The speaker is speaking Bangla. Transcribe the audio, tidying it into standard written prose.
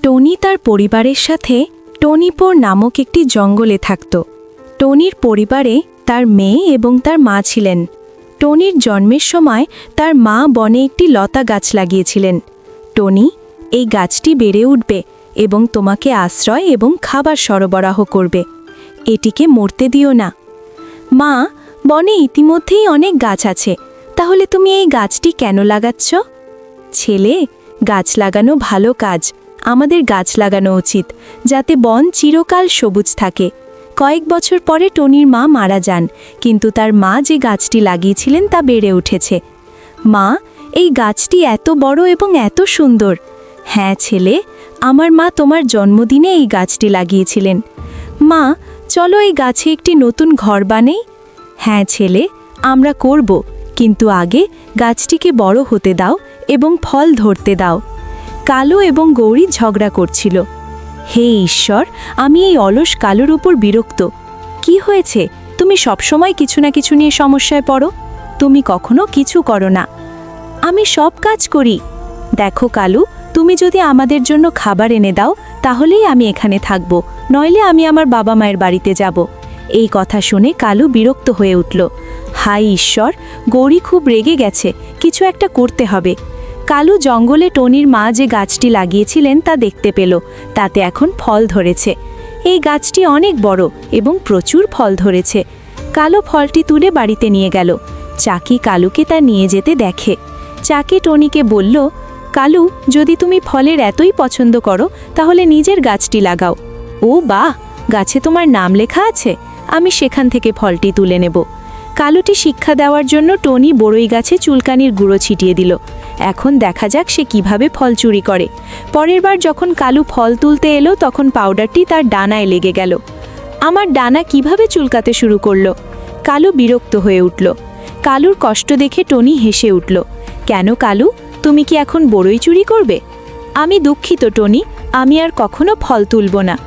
টনি তার পরিবারের সাথে টনিপুর নামক একটি জঙ্গলে থাকত। টনির পরিবারে তার মেয়ে এবং তার মা ছিলেন। টনির জন্মের সময় তার মা বনে একটি লতা গাছ লাগিয়েছিলেন। টনি, এই গাছটি বেড়ে উঠবে এবং তোমাকে আশ্রয় এবং খাবার সরবরাহ করবে। এটিকে মরতে দিও না। মা, বনে ইতিমধ্যেই অনেক গাছ আছে, তাহলে তুমি এই গাছটি কেন লাগাচ্ছ? ছেলে, গাছ লাগানো ভালো কাজ। আমাদের গাছ লাগানো উচিত, যাতে বন চিরকাল সবুজ থাকে। কয়েক বছর পরে টনির মা মারা যান, কিন্তু তার মা যে গাছটি লাগিয়েছিলেন তা বেড়ে উঠেছে। মা, এই গাছটি এত বড় এবং এত সুন্দর। হ্যাঁ ছেলে, আমার মা তোমার জন্মদিনে এই গাছটি লাগিয়েছিলেন। মা, চলো এই গাছে একটি নতুন ঘর বানাই। হ্যাঁ ছেলে, আমরা করব, কিন্তু আগে গাছটিকে বড় হতে দাও এবং ফল ধরতে দাও। কালু এবং গৌরী ঝগড়া করছিল। হে ঈশ্বর, আমি এই অলস কালুর উপর বিরক্ত। কি হয়েছে? তুমি সবসময় কিছু না কিছু নিয়ে সমস্যায় পড়ো। তুমি কখনো কিছু করো না। আমি সব কাজ করি। দেখো কালু, তুমি যদি আমাদের জন্য খাবার এনে দাও, তাহলেই আমি এখানে থাকব, নইলে আমি আমার বাবা মায়ের বাড়িতে যাব। এই কথা শুনে কালু বিরক্ত হয়ে উঠল। হায় ঈশ্বর, গৌরী খুব রেগে গেছে, কিছু একটা করতে হবে। কালু জঙ্গলে টনির মা যে গাছটি লাগিয়েছিলেন তা দেখতে পেল। তাতে এখন ফল ধরেছে। এই গাছটি অনেক বড় এবং প্রচুর ফল ধরেছে। কালু ফলটি তুলে বাড়িতে নিয়ে গেল। চাকি কালুকে তা নিয়ে যেতে দেখে। চাকি টনিকে বলল, কালু, যদি তুমি ফলের এতই পছন্দ করো, তাহলে নিজের গাছটি লাগাও। ও বাহ, গাছে তোমার নাম লেখা আছে, আমি সেখান থেকে ফলটি তুলে নেব। কালুটি শিক্ষা দেওয়ার জন্য টনি বড়ই গাছে চুলকানির গুঁড়ো ছিটিয়ে দিল। এখন দেখা যাক সে কিভাবে ফল চুরি করে। পরের বার যখন কালু ফল তুলতে এলো, তখন পাউডারটি তার ডানায় লেগে গেল। আমার ডানা কিভাবে চুলকাতে শুরু করলো? কালু বিরক্ত হয়ে উঠল। কালুর কষ্ট দেখে টনি হেসে উঠল। কেন কালু, তুমি কি এখন বড়ই চুরি করবে? আমি দুঃখিত টনি, আমি আর কখনো ফল তুলব না।